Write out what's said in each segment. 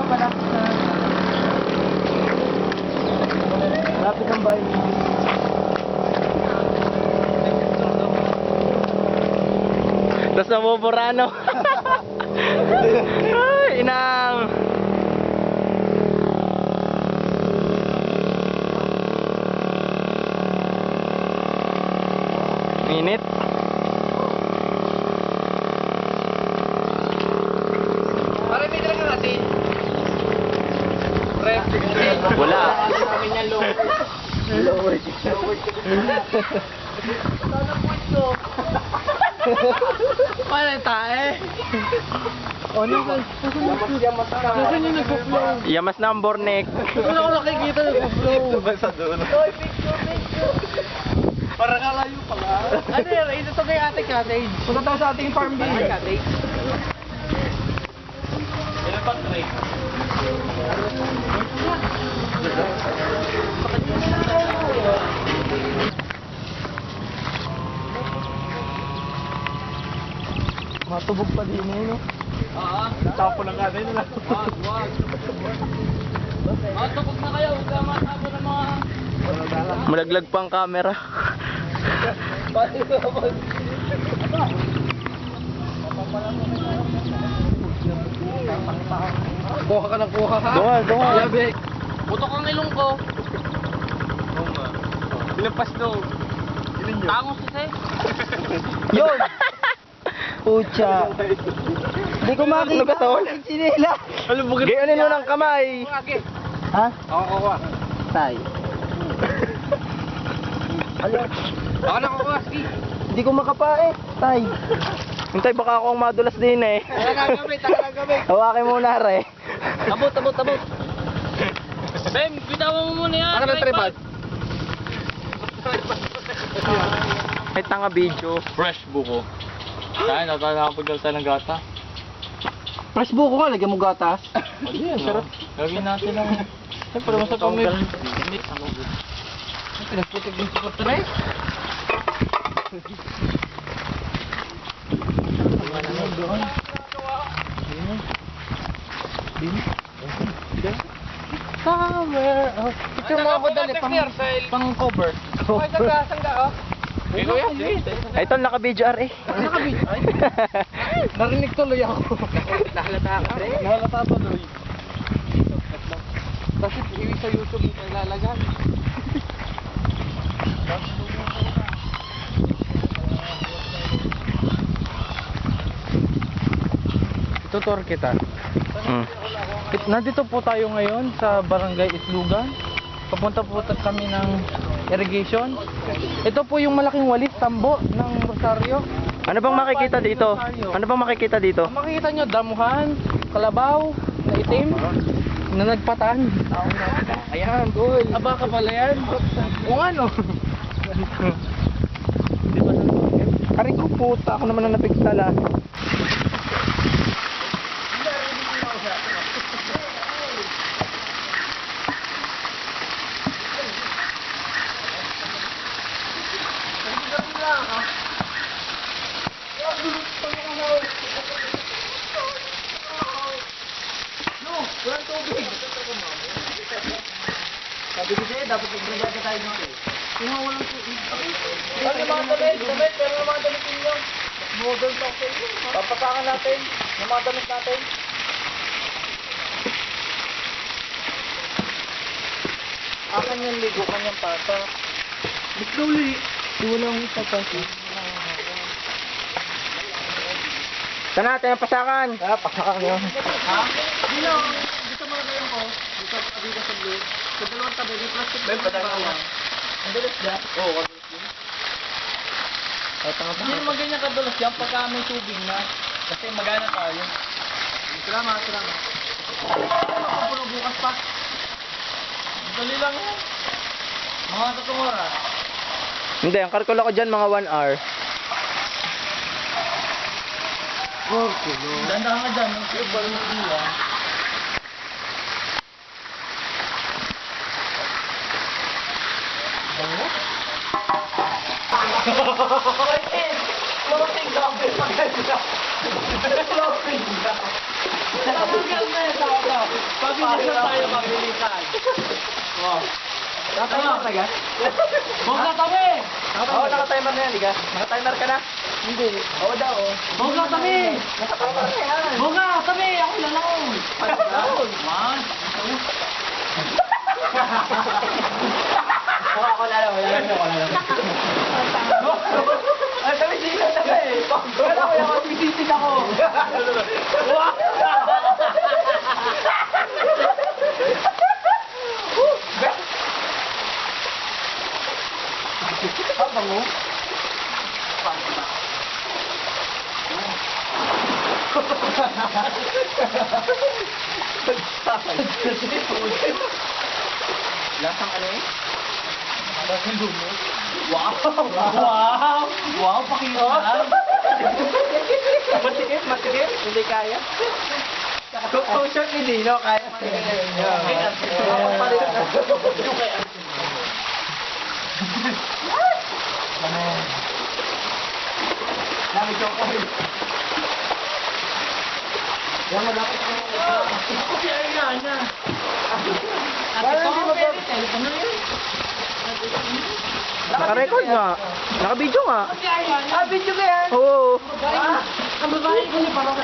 pala. Lapit ang bahay. Tapos namumurano. Ay, inang. Minit. Pare, may talaga natin. Wala. Paano tae? Ano ka? Nasaan yung nag-flow? Yamas na ang bornek. Wala ko nakikita nag-flow. Sa doon. Parang kalayo pala. Ano yan? Ito to kay ate cottage. Punta tayo sa ating farm bill. Cottage. Ilan pa tray? Matubog pa din eh, no? Tapo lang natin nila. Wag. Matubog na kayo. Huwag ka matabo ng mga... Malaglag pa ang camera. Kuha ka ng kuha ha? Dungal, dungal. Labi. Putok ang ilong ko. Oo nga. Pinapas daw. Ilin nyo. Tangos kasi. Yun! Pucha. Hindi ko makita. Ano ka, tol? Sinila. Ano bugit? Gayonin mo ng kamay. Ha? Ako kuha. Tay. Ako na kuha. Sige. Hindi ko makapae. Tay. Hintay, baka ako ang madulas din eh. Tagagamit. Hawakin mo na re. Abot. Bem, bitawan mo muna yan. Ako na tripod. May tanga video. Fresh buko. Saan? Nakapagdal tayo ng gata. Fresh buko ka, lagyan mo gatas. Ayun, sarap. Gawin natin ng... Siyempre, masarap ang may... Init. Pinagputik din sa portrait. Somewhere else. Picture mo ako dali pang cover. Ikaw yan. Ay, tol, naka-video eh. Narinig tuloy ako. Nahalata to, Doy. Kasi iwi sa YouTube nilalagan. Tutor kita. Hmm. Nandito po tayo ngayon sa Barangay Islugan. Papunta po kami ng irrigation. Ito po yung malaking walis, tambo ng Rosario. Ano bang makikita dito? Ano bang makikita dito? Ang makikita nyo, damuhan, kalabaw, na itim, na nagpatan. Ayan, tol. Aba ka pala yan. Kung ano. Aray ko puta, ako naman ang napigsala. Sabi ko sa'yo, dapat magbrigada tayo ng eh. Walang tubig. Ano yung mga damit, pero yung mga damit ninyo. Model talk sa inyo. Papasakan natin, yung mga damit natin. Akan yung ligo, kanyang pata. Slowly. Wala akong papasa. Sana natin ang pasakan. Pasakan yun. Ha? Dito, dito mga gayon ko. Dito sa blue. Sa dalawang tabi, may plastic. Ben, pasakan mo. Ang dalas dyan. Oo, wag mo. Hindi naman ganyan kadulas yan pagka may tubig na. Kasi magana tayo. Salamat. Makapulo bukas pa. Dali lang yan. Mga 3 oras. Hindi, ang kalkula ko dyan mga 1 hour. Dandahan ka dyan. Ang siyempre mo diwa. Floating gabi maganda. Floating gabi. Pabilisan tayo, pabilisan. Wow. Nakatimer na ga? Huwag na tabi! Oo, nakatimer na yan, Liga. Nakatimer ka na? Hindi. Oo daw, oo. Huwag na tabi! Nakatimer na yan. Huwag na tabi! Ako na lang. One. Ako na lang, wala lang. Ay, tabi, sige na tabi. Wala ko yung masisitig ako. Bango. Lasang ano eh? Lasang dumo. Wow! Wow! Wow, pakiulan! Matikip, matikip. Hindi kaya. Kung short ni Dino, kaya. Ako pa rin. Dami ko ko. Yan malapit ko. Kasi ay na. Parang hindi mo pa telepono yun. Naka-record nga. Naka-video nga. Video ka yan. Oo. Ang babae ko ni Parot.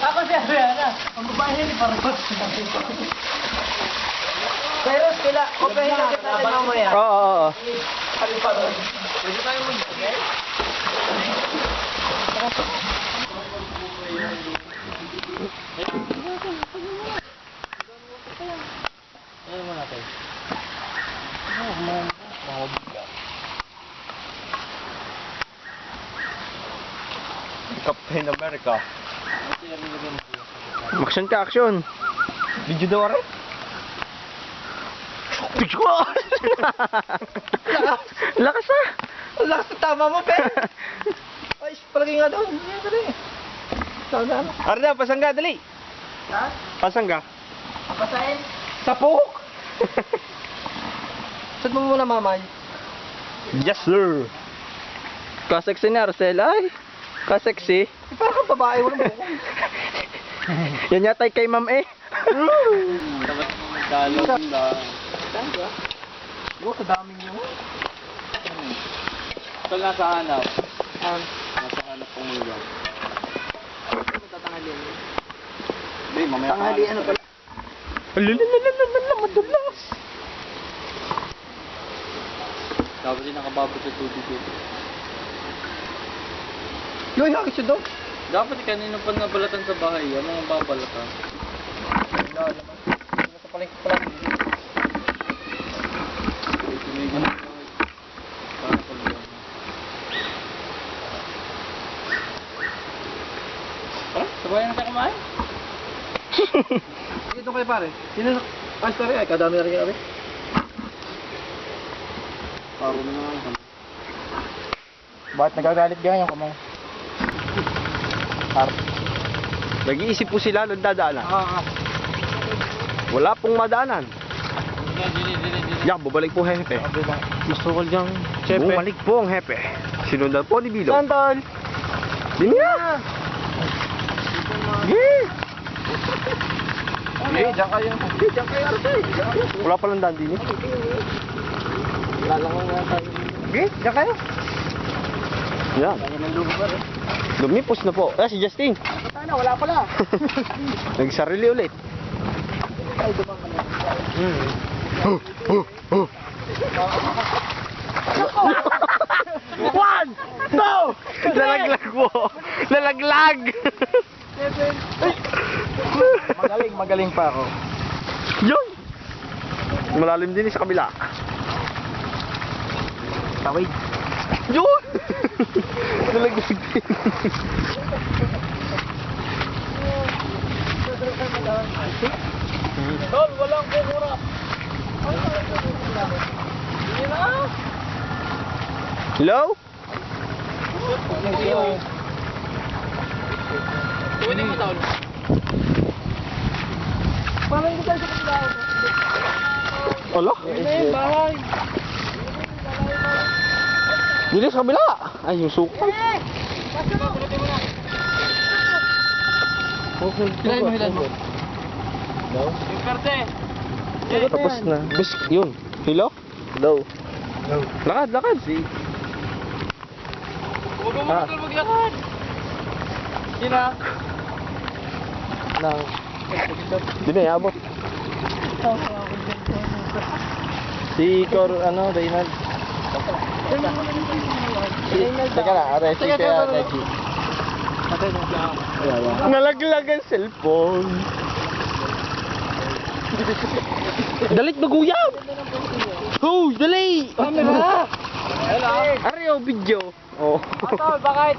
Ako si Ariana. Ang babae ni Parot. Pero sila, opehin na kita na mamaya. Oo. Pwede tayo mag-okay? Ano mo natin? Captain America. Action ka, action. Video daw rin. Video ko! Lakas ah! Lakas na tama mo, pe! Ay, palagi nga doon. Hindi ka rin. Saan na? Arda, pasangga, dali! Ha? Pasangga. Pasahin? Tapok! Saan mo muna, mamay? Yes, sir! Kaseksi na, Arcel. Ay, kaseksi. Parang kang babae, walang buko. Yan yata kay ma'am eh. Dapat magdalo ng daan. Saan ka? Oo, sa daming yun. Ito nasa hanap. Nasa hanap kong lugar. Tatangali. Hindi, mamaya Tangali, ano pala? Lalalala, madulas. Dapat din nakababot sa tubig dito. Yoy, hakit siya doon. Dapat kanino pa nabalatan sa bahay, ang mga babalatan. Wala naman. Nasa palengke pala. Ito may ganun bahay. Para pag Tara, sabayan na tayo kumain. Dito kayo pare. Sino na? Ay, sorry. Ay, kadami na rin kami. Paro na naman. Bakit nagagalit ganyan yung kamay? Nag-iisip po sila ng dadaanan. Wala pong madaanan. Yan, bubalik po ang hepe. Masukal dyan, chefe. Bumalik po ang hepe. Sinundan po ni Bilo. Sandal! Din niya! Yeah! Okay, dyan kayo. Dyan kayo, Arcel. Wala palang daan din eh. Lalangon nga tayo. Okay, diyan kayo. Yan. Lumipos na po. Si Justin. Sana, wala pala. Nagsarili ulit. Ay, dumang ka na. One! Two! Lalaglag po. Lalaglag! Magaling pa ako. Yun! Malalim din sa kabila. Tawid. Yun! Nalaglag din. Tol, walang kukurap. Hello? Pwede mo tawag. Parang hindi tayo sa kanila. Wala? Bahay. Dili sa kabila. Ay, yung suka. Hilay mo. Yung perte. Tapos na. Bis, yun. Hilo? Low. Lakad, lakad. Huwag mo maglakad. Sina? Nang. Di na iabot. Si Reynald. Teka na, arrest si Kuya Reggie. Nalaglag ang cellphone. Dalit maguyab! Oh, dali! Camera! Areo, video. Oh. Tol, baka